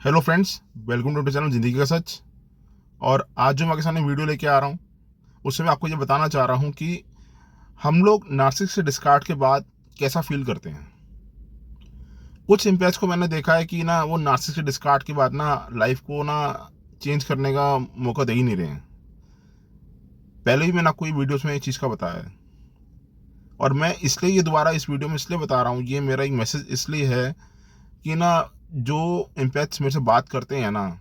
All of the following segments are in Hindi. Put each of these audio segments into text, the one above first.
Hello friends, welcome to channel ज़िंदगी का सच। और आज जो मैं आपके सामने वीडियो लेके आ रहा हूँ, उससे मैं आपको ये बताना चाह रहा हूँ कि हम लोग नार्सिसिस्ट से डिस्कार्ड के बाद कैसा फील करते हैं। कुछ इम्पैक्ट्स को मैंने देखा है कि ना वो नार्सिसिस्ट से डिस्कार्ड के बाद ना लाइफ को ना चेंज करने का मौका दे ही नहीं रहे हैं। पहले भी मैंने आपको ये वीडियोस में एक चीज़ का बताया है, और मैं इसलिए ये दोबारा इस वीडियो में इसलिए बता रहा हूँ, ये मेरा एक मैसेज इसलिए है कि ना जो इम्पैक्ट्स मेरे से बात करते हैं ना,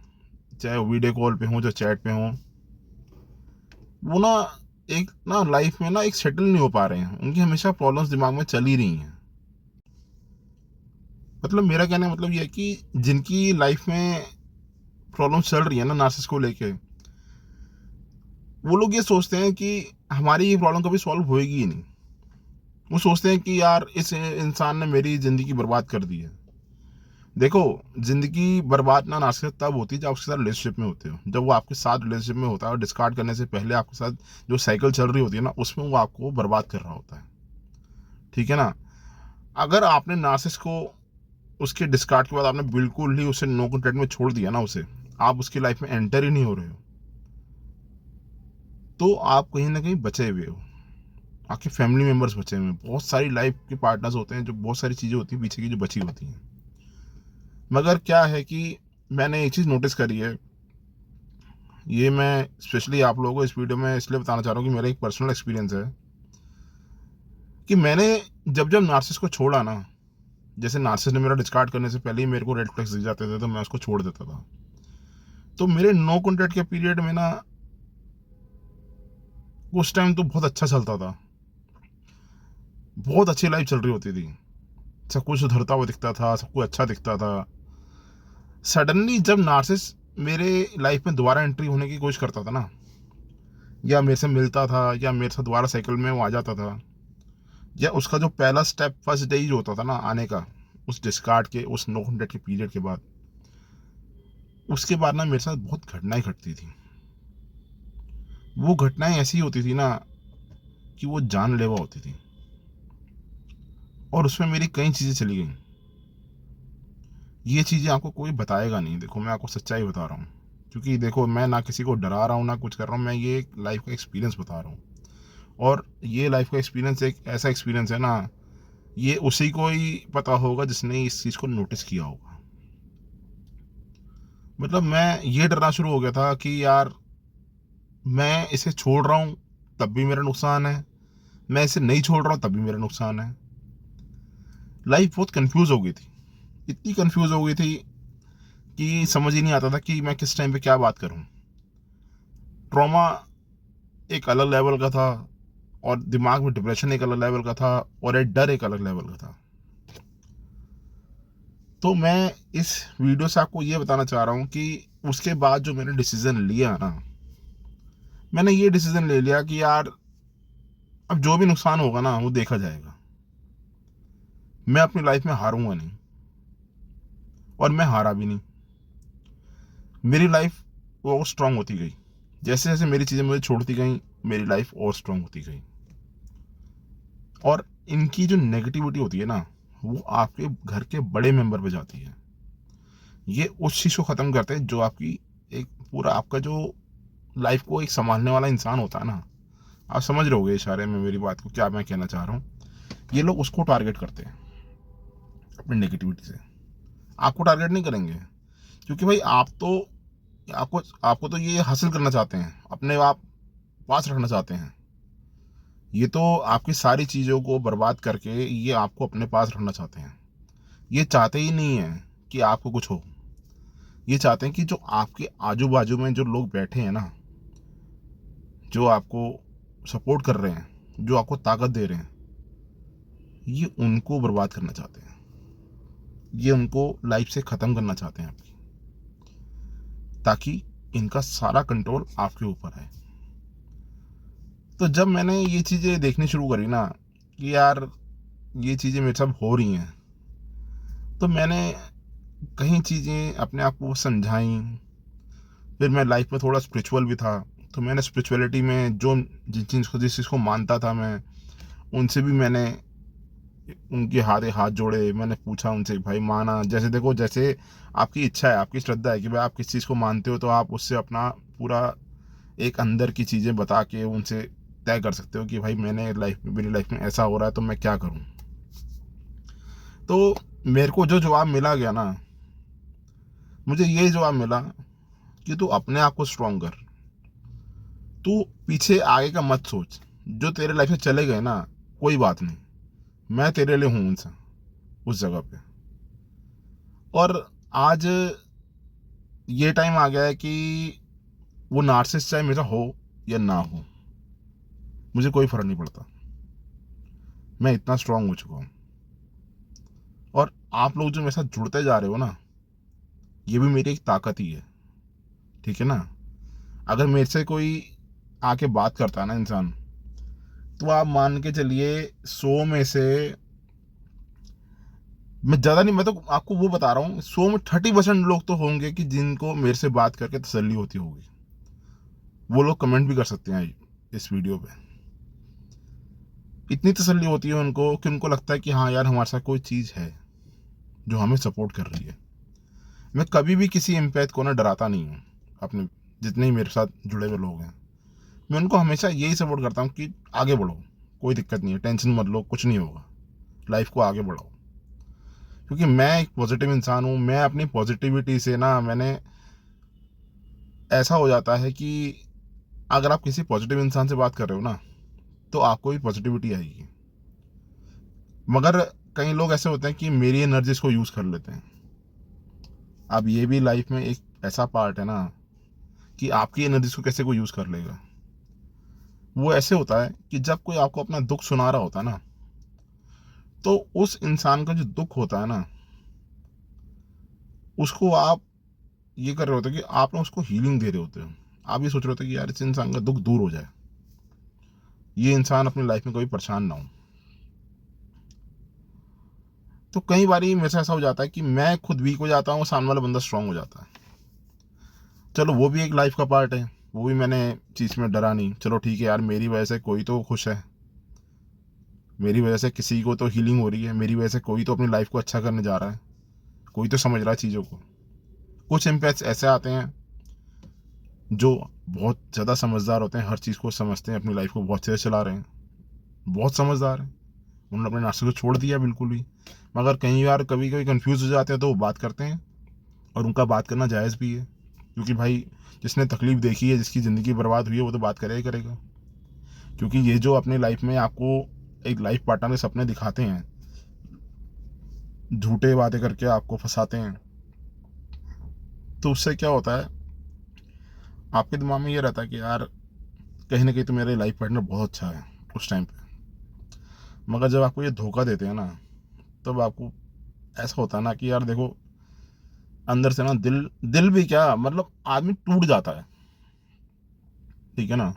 चाहे वो वीडियो कॉल पे हों, चाहे चैट पे हों, वो ना एक ना लाइफ में ना एक सेटल नहीं हो पा रहे हैं। उनकी हमेशा प्रॉब्लम्स दिमाग में चल ही रही हैं। मतलब मेरा कहने का मतलब ये है कि जिनकी लाइफ में प्रॉब्लम्स चल रही है ना नार्सिसिस्ट को लेके, वो लोग ये सोचते हैं कि हमारी ये प्रॉब्लम कभी सॉल्व होएगी ही नहीं। वो सोचते हैं कि यार इस इंसान ने मेरी ज़िंदगी बर्बाद कर दी है। देखो, ज़िंदगी बर्बाद ना नार्सिसिस्ट तब होती है जब आपके साथ रिलेशनशिप में होते हो। जब वो आपके साथ रिलेशनशिप में होता है और डिस्कार्ड करने से पहले आपके साथ जो साइकिल चल रही होती है ना, उसमें वो आपको बर्बाद कर रहा होता है। ठीक है ना? अगर आपने नार्सिसिस्ट को उसके डिस्कार्ड के बाद आपने बिल्कुल ही उसे नो कॉन्टैक्ट में छोड़ दिया ना, उसे आप उसकी लाइफ में एंटर ही नहीं हो रहे हो, तो आप कहीं ना कहीं बचे हुए हो। आपके फैमिली मेंबर्स बचे हुए हैं, बहुत सारी लाइफ के पार्टनर्स होते हैं, जो बहुत सारी चीज़ें होती हैं पीछे की जो बची होती हैं। मगर क्या है कि मैंने एक चीज़ नोटिस करी है। ये मैं स्पेशली आप लोगों को इस वीडियो में इसलिए बताना चाह रहा हूँ कि मेरा एक पर्सनल एक्सपीरियंस है कि मैंने जब जब नार्सिसिस्ट को छोड़ा ना, जैसे नार्सिसिस्ट ने मेरा डिस्कार्ड करने से पहले ही मेरे को रेड फ्लैग्स दिख जाते थे, तो मैं उसको छोड़ देता था। तो मेरे नो कॉन्टैक्ट के पीरियड में ना, उस टाइम तो बहुत अच्छा चलता था, बहुत अच्छी लाइफ चल रही होती थी, सब कुछ सुधरता हुआ दिखता था, सब कुछ अच्छा दिखता था। सडनली जब नार्सिस मेरे लाइफ में दोबारा एंट्री होने की कोशिश करता था ना, या मेरे से मिलता था, या मेरे साथ दोबारा साइकिल में वो आ जाता था, या उसका जो पहला स्टेप फर्स्ट डे ही जो होता था ना आने का, उस डिस्कार्ड के उस नो कॉन्टैक्ट के पीरियड के बाद, उसके बाद ना मेरे साथ बहुत घटनाएं घटती थी। वो घटनाएं ऐसी होती थी ना कि वो जानलेवा होती थी, और उसमें मेरी कई चीज़ें चली गई। ये चीज़ें आपको कोई बताएगा नहीं। देखो, मैं आपको सच्चाई बता रहा हूँ, क्योंकि देखो मैं ना किसी को डरा रहा हूँ ना कुछ कर रहा हूँ, मैं ये लाइफ का एक्सपीरियंस बता रहा हूँ। और ये लाइफ का एक्सपीरियंस एक ऐसा एक्सपीरियंस है ना, ये उसी को ही पता होगा जिसने इस चीज़ को नोटिस किया होगा। मतलब मैं ये डरना शुरू हो गया था कि यार मैं इसे छोड़ रहा हूँ तब भी मेरा नुकसान है, मैं इसे नहीं छोड़ रहा हूँ तब भी मेरा नुकसान है। लाइफ बहुत कंफ्यूज हो गई थी, इतनी कंफ्यूज हो गई थी कि समझ ही नहीं आता था कि मैं किस टाइम पे क्या बात करूँ। ट्रॉमा एक अलग लेवल का था, और दिमाग में डिप्रेशन एक अलग लेवल का था, और एक डर एक अलग लेवल का था। तो मैं इस वीडियो से आपको ये बताना चाह रहा हूँ कि उसके बाद जो मैंने डिसीजन लिया ना, मैंने ये डिसीजन ले लिया कि यार अब जो भी नुकसान होगा ना वो देखा जाएगा। मैं अपनी लाइफ में हारूंगा नहीं, और मैं हारा भी नहीं। मेरी लाइफ और स्ट्रांग होती गई, जैसे जैसे मेरी चीज़ें मुझे छोड़ती गई, मेरी लाइफ और स्ट्रांग होती गई। और इनकी जो नेगेटिविटी होती है ना, वो आपके घर के बड़े मेंबर पे जाती है। ये उस चीज़ को ख़त्म करते हैं जो आपकी एक पूरा आपका जो लाइफ को एक संभालने वाला इंसान होता है ना। आप समझ रहे होगे इशारे में मेरी बात को, क्या मैं कहना चाह रहा हूँ। ये लोग उसको टारगेट करते हैं अपनी नेगेटिविटी से। आपको टारगेट नहीं करेंगे, क्योंकि भाई आप तो आपको आपको तो ये हासिल करना चाहते हैं, अपने आप पास रखना चाहते हैं। ये तो आपकी सारी चीज़ों को बर्बाद करके ये आपको अपने पास रखना चाहते हैं। ये चाहते ही नहीं है कि आपको कुछ हो। ये चाहते हैं कि जो आपके आजू बाजू में जो लोग बैठे हैं ना, जो आपको सपोर्ट कर रहे हैं, जो आपको ताकत दे रहे हैं, ये उनको बर्बाद करना चाहते हैं। ये उनको लाइफ से ख़त्म करना चाहते हैं आपकी, ताकि इनका सारा कंट्रोल आपके ऊपर है। तो जब मैंने ये चीज़ें देखनी शुरू करी ना कि यार ये चीज़ें मेरे साथ हो रही हैं, तो मैंने कई चीज़ें अपने आप को समझाई। फिर मैं लाइफ में थोड़ा स्पिरिचुअल भी था, तो मैंने स्पिरिचुअलिटी में जो जिस चीज़ को मानता था मैं, उनसे भी मैंने उनके हाथ हाथ जोड़े, मैंने पूछा उनसे, भाई माना, जैसे देखो जैसे आपकी इच्छा है, आपकी श्रद्धा है कि भाई आप किस चीज़ को मानते हो, तो आप उससे अपना पूरा एक अंदर की चीज़ें बता के उनसे तय कर सकते हो कि भाई मेरी लाइफ में ऐसा हो रहा है तो मैं क्या करूं। तो मेरे को जो जवाब मिला गया ना, मुझे ये जवाब मिला कि तू अपने आप को स्ट्रॉन्ग कर, तू पीछे आगे का मत सोच। जो तेरे लाइफ से चले गए ना, कोई बात नहीं, मैं तेरे लिए हूँ उनसे, उस जगह पे। और आज ये टाइम आ गया है कि वो नार्सिसिस्ट चाहे मेरा हो या ना हो, मुझे कोई फर्क नहीं पड़ता। मैं इतना स्ट्रांग हो चुका हूँ। और आप लोग जो मेरे साथ जुड़ते जा रहे हो ना, ये भी मेरी एक ताकत ही है, ठीक है ना। अगर मेरे से कोई आके बात करता है ना इंसान, तो आप मान के चलिए 100 में से, मैं ज़्यादा नहीं, मैं तो आपको वो बता रहा हूँ, 100 में 30% लोग तो होंगे कि जिनको मेरे से बात करके तसल्ली होती होगी। वो लोग कमेंट भी कर सकते हैं इस वीडियो पे। इतनी तसल्ली होती है उनको कि उनको लगता है कि हाँ यार, हमारे साथ कोई चीज़ है जो हमें सपोर्ट कर रही है। मैं कभी भी किसी एम्पैथ को ना डराता नहीं हूँ। अपने जितने ही मेरे साथ जुड़े हुए लोग हैं, मैं उनको हमेशा यही सपोर्ट करता हूँ कि आगे बढ़ो, कोई दिक्कत नहीं है, टेंशन मत लो, कुछ नहीं होगा, लाइफ को आगे बढ़ाओ। क्योंकि मैं एक पॉजिटिव इंसान हूँ। मैं अपनी पॉजिटिविटी से ना, मैंने ऐसा हो जाता है कि अगर आप किसी पॉजिटिव इंसान से बात कर रहे हो ना, तो आपको भी पॉजिटिविटी आएगी। मगर कई लोग ऐसे होते हैं कि मेरी एनर्जीज को यूज़ कर लेते हैं। अब ये भी लाइफ में एक ऐसा पार्ट है ना, कि आपकी एनर्जीज को कैसे कोई यूज़ कर लेगा। वो ऐसे होता है कि जब कोई आपको अपना दुख सुना रहा होता है ना, तो उस इंसान का जो दुख होता है ना, उसको आप ये कर रहे होते हो कि आप ना उसको हीलिंग दे रहे होते हो। आप ये सोच रहे होते हो कि यार इस इंसान का दुख दूर हो जाए, ये इंसान अपनी लाइफ में कभी परेशान ना हो। तो कई बार मेरे साथ ऐसा हो जाता है कि मैं खुद वीक हो जाता हूँ, सामने वाला बंदा स्ट्रांग हो जाता है। चलो वो भी एक लाइफ का पार्ट है, वो भी मैंने चीज़ में डरा नहीं। चलो ठीक है यार, मेरी वजह से कोई तो खुश है, मेरी वजह से किसी को तो हीलिंग हो रही है, मेरी वजह से कोई तो अपनी लाइफ को अच्छा करने जा रहा है, कोई तो समझ रहा है चीज़ों को। कुछ इम्पैक्ट्स ऐसे आते हैं जो बहुत ज़्यादा समझदार होते हैं, हर चीज़ को समझते हैं, अपनी लाइफ को बहुत अच्छे से चला रहे हैं, बहुत समझदार हैं, उन्होंने अपने नाश्ते को छोड़ दिया बिल्कुल भी। मगर कई बार कभी कभी कंफ्यूज हो जाते हैं, तो वो बात करते हैं, और उनका बात करना जायज़ भी है। क्योंकि भाई, जिसने तकलीफ देखी है, जिसकी ज़िंदगी बर्बाद हुई है, वो तो बात करेगा ही करेगा। क्योंकि ये जो अपने लाइफ में आपको एक लाइफ पार्टनर के सपने दिखाते हैं, झूठे बातें करके आपको फंसाते हैं, तो उससे क्या होता है, आपके दिमाग में ये रहता है कि यार कहीं ना कहीं तो मेरा लाइफ पार्टनर बहुत अच्छा है उस टाइम पे। मगर जब आपको ये धोखा देते हैं ना, तब आपको ऐसा होता है ना कि यार देखो, अंदर से ना दिल दिल भी क्या, मतलब आदमी टूट जाता है, ठीक है ना।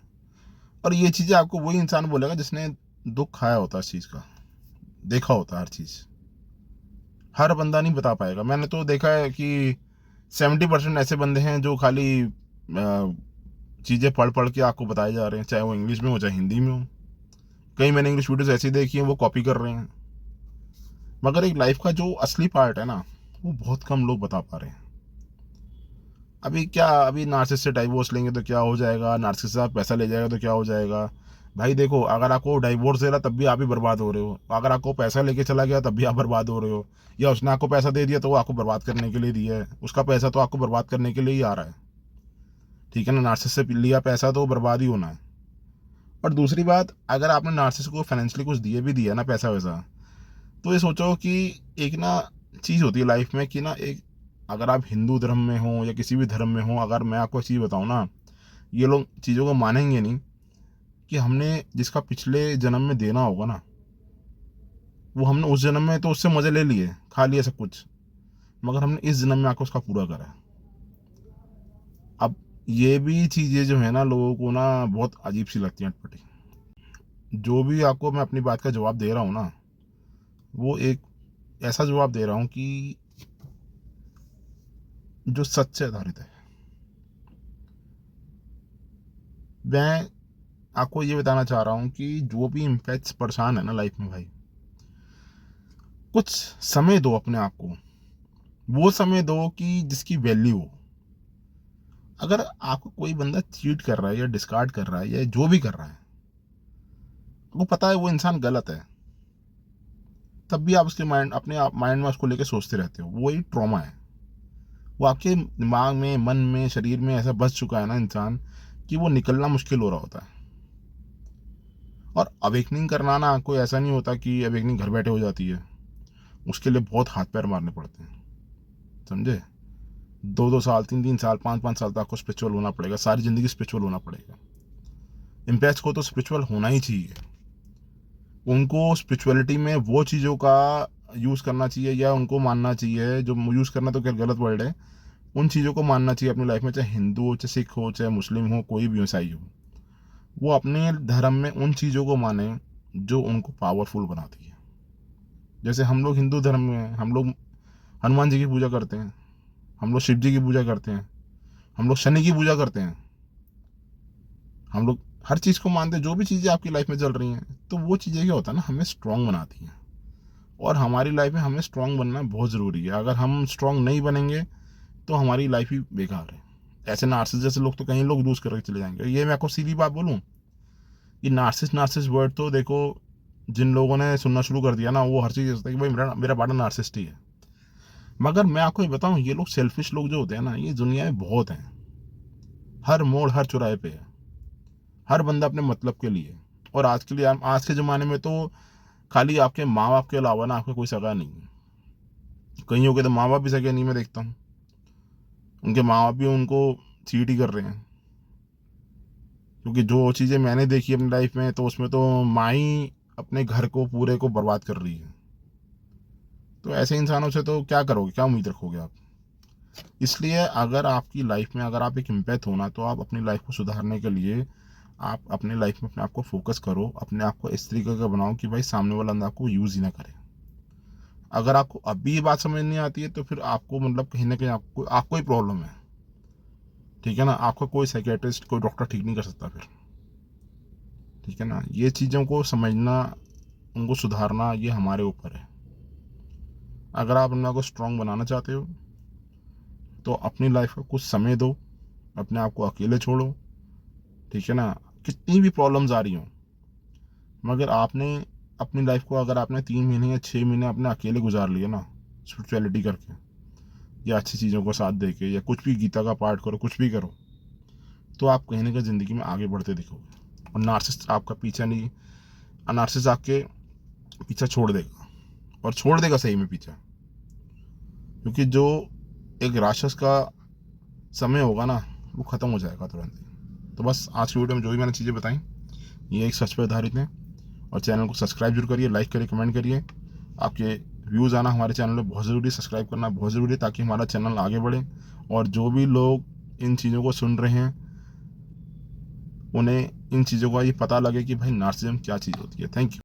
और ये चीज़ें आपको वही इंसान बोलेगा जिसने दुख खाया होता है इस चीज़ का, देखा होता है हर चीज़। हर बंदा नहीं बता पाएगा। मैंने तो देखा है कि 70% ऐसे बंदे हैं जो खाली चीज़ें पढ़ पढ़ के आपको बताए जा रहे हैं, चाहे वो इंग्लिश में हो चाहे हिंदी में हो। कई मैंने इंग्लिश वीडियोस ऐसी देखी हैं, वो कॉपी कर रहे हैं। मगर एक लाइफ का जो असली पार्ट है ना, वो बहुत कम लोग बता पा रहे हैं। अभी क्या, अभी नार्सिसिस्ट से डाइवोर्स लेंगे तो क्या हो जाएगा, नार्सिसिस्ट से आप पैसा ले जाएगा तो क्या हो जाएगा। भाई देखो, अगर आपको डाइवोर्स दे रहा तब भी आप ही बर्बाद हो रहे हो, अगर आपको पैसा लेके चला गया तब भी आप बर्बाद हो रहे हो, या उसने आपको पैसा दे दिया तो वो आपको बर्बाद करने के लिए दिया है, उसका पैसा तो आपको बर्बाद करने के लिए ही आ रहा है, ठीक है ना। नार्सिसिस्ट से लिया पैसा तो बर्बाद ही होना है। और दूसरी बात, अगर आपने नार्सिसिस्ट को फाइनेंशियली कुछ दिए भी दिया ना, पैसा वैसा, तो ये सोचो कि एक ना चीज़ होती है लाइफ में कि ना, एक, अगर आप हिंदू धर्म में हो या किसी भी धर्म में हो, अगर मैं आपको चीज़ बताऊँ ना, ये लोग चीज़ों को मानेंगे नहीं कि हमने जिसका पिछले जन्म में देना होगा ना, वो हमने उस जन्म में तो उससे मज़े ले लिए, खा लिया सब कुछ, मगर हमने इस जन्म में आकर उसका पूरा करा है। अब ये भी चीज़ें जो है ना, लोगों को ना बहुत अजीब सी लगती हैं, अटपटी। जो भी आपको मैं अपनी बात का जवाब दे रहा हूँ ना, वो एक ऐसा जवाब दे रहा हूँ कि जो सच से आधारित है। मैं आपको ये बताना चाह रहा हूँ कि जो भी इम्पैक्ट्स परेशान है ना लाइफ में भाई, कुछ समय दो अपने आप को, वो समय दो कि जिसकी वैल्यू हो। अगर आपको कोई बंदा चीट कर रहा है या डिस्कार्ड कर रहा है या जो भी कर रहा है, वो पता है वो इंसान गलत है, तब भी आप उसके माइंड अपने आप माइंड में उसको लेके सोचते रहते हो, वो ही ट्रॉमा है। वो आपके दिमाग में, मन में, शरीर में ऐसा बस चुका है ना इंसान, कि वो निकलना मुश्किल हो रहा होता है। और अवेकनिंग करना ना कोई ऐसा नहीं होता कि अवेकनिंग घर बैठे हो जाती है, उसके लिए बहुत हाथ पैर मारने पड़ते हैं, समझे। 2-2 साल, 3-3 साल, 5-5 साल तक आपको स्पिरिचुअल होना पड़ेगा, सारी ज़िंदगी स्पिरिचुअल होना पड़ेगा। इम्पैक्ट को तो स्पिरिचुअल होना ही चाहिए, उनको स्पिरिचुअलिटी में वो चीज़ों का यूज़ करना चाहिए या उनको मानना चाहिए, जो यूज़ करना तो क्या गलत वर्ड है, उन चीज़ों को मानना चाहिए अपनी लाइफ में, चाहे हिंदू हो, चाहे सिख हो, चाहे मुस्लिम हो, कोई भी ईसाई हो। वो अपने धर्म में उन चीज़ों को माने जो उनको पावरफुल बनाती है। जैसे हम लोग हिंदू धर्म में हैं, हम लोग हनुमान जी की पूजा करते हैं, हम लोग शिव जी की पूजा करते हैं, हम लोग शनि की पूजा करते हैं, हम लोग हर चीज़ को मानते हैं। जो भी चीज़ें आपकी लाइफ में चल रही हैं, तो वो चीज़ें क्या होता है ना, हमें स्ट्रांग बनाती हैं। और हमारी लाइफ में हमें स्ट्रांग बनना बहुत ज़रूरी है। अगर हम स्ट्रांग नहीं बनेंगे तो हमारी लाइफ ही बेकार है। ऐसे नार्सिस जैसे लोग तो कहीं लोग लूज करके चले जाएंगे। ये मैं आपको सीधी बात बोलूँ, ये नार्सिस नार्सिस वर्ड तो देखो, जिन लोगों ने सुनना शुरू कर दिया ना, वो हर चीज़ सोचते हैं कि भाई मेरा मेरा पार्टनर नार्सिस्ट ही है। मगर मैं आपको ये बताऊँ, ये लोग सेल्फिश लोग जो होते हैं ना, ये दुनिया में बहुत हैं। हर मोड़, हर चौराहे पे है। हर बंदा अपने मतलब के लिए। और आज के लिए, आज के ज़माने में तो खाली आपके माँ बाप के अलावा ना आपका कोई सगा नहीं है। कईयों के तो माँ बाप भी सगे नहीं, मैं देखता हूँ उनके माँ बाप भी उनको चीट ही कर रहे हैं। क्योंकि जो चीज़ें मैंने देखी अपनी लाइफ में, तो उसमें तो माँ ही अपने घर को पूरे को बर्बाद कर रही है। तो ऐसे इंसानों से तो क्या करोगे, क्या उम्मीद रखोगे आप। इसलिए अगर आपकी लाइफ में, अगर आप एक इम्पैक्ट होना, तो आप अपनी लाइफ को सुधारने के लिए आप अपने लाइफ में अपने आप को फोकस करो, अपने आप को इस तरीके का बनाओ कि भाई सामने वाला बंदा आपको यूज़ ही ना करे। अगर आपको अभी ये बात समझ नहीं आती है, तो फिर आपको मतलब कहीं ना कहीं आपको ही प्रॉब्लम है, ठीक है ना। आपका कोई साइकेट्रिस्ट, कोई डॉक्टर ठीक नहीं कर सकता फिर, ठीक है ना। ये चीज़ों को समझना, उनको सुधारना, ये हमारे ऊपर है। अगर आप अपने आप को स्ट्रांग बनाना चाहते हो, तो अपनी लाइफ को कुछ समय दो, अपने आप को अकेले छोड़ो, ठीक है ना। कितनी भी प्रॉब्लम्स आ रही हों, मगर आपने अपनी लाइफ को, अगर आपने 3 महीने या 6 महीने अपने अकेले गुजार लिए ना, स्पिरिचुअलिटी करके या अच्छी चीज़ों को साथ दे के, या कुछ भी गीता का पाठ करो, कुछ भी करो, तो आप कहीं ना कहीं ज़िंदगी में आगे बढ़ते दिखोगे। और नार्सिसिस्ट आपका पीछा नहीं, नार्सिसिस्ट आपके पीछा छोड़ देगा, और छोड़ देगा सही में पीछा। क्योंकि जो एक राक्षस का समय होगा ना, वो ख़त्म हो जाएगा तुरंत ही। तो बस आज की वीडियो में जो भी मैंने चीज़ें बताई, ये एक सच पर आधारित हैं। और चैनल को सब्सक्राइब जरूर करिए, लाइक करिए, कमेंट करिए। आपके व्यूज़ आना हमारे चैनल में बहुत ज़रूरी है, सब्सक्राइब करना बहुत ज़रूरी है, ताकि हमारा चैनल आगे बढ़े। और जो भी लोग इन चीज़ों को सुन रहे हैं, उन्हें इन चीज़ों का ये पता लगे कि भाई नार्सिसिज्म क्या चीज़ होती है। Thank you.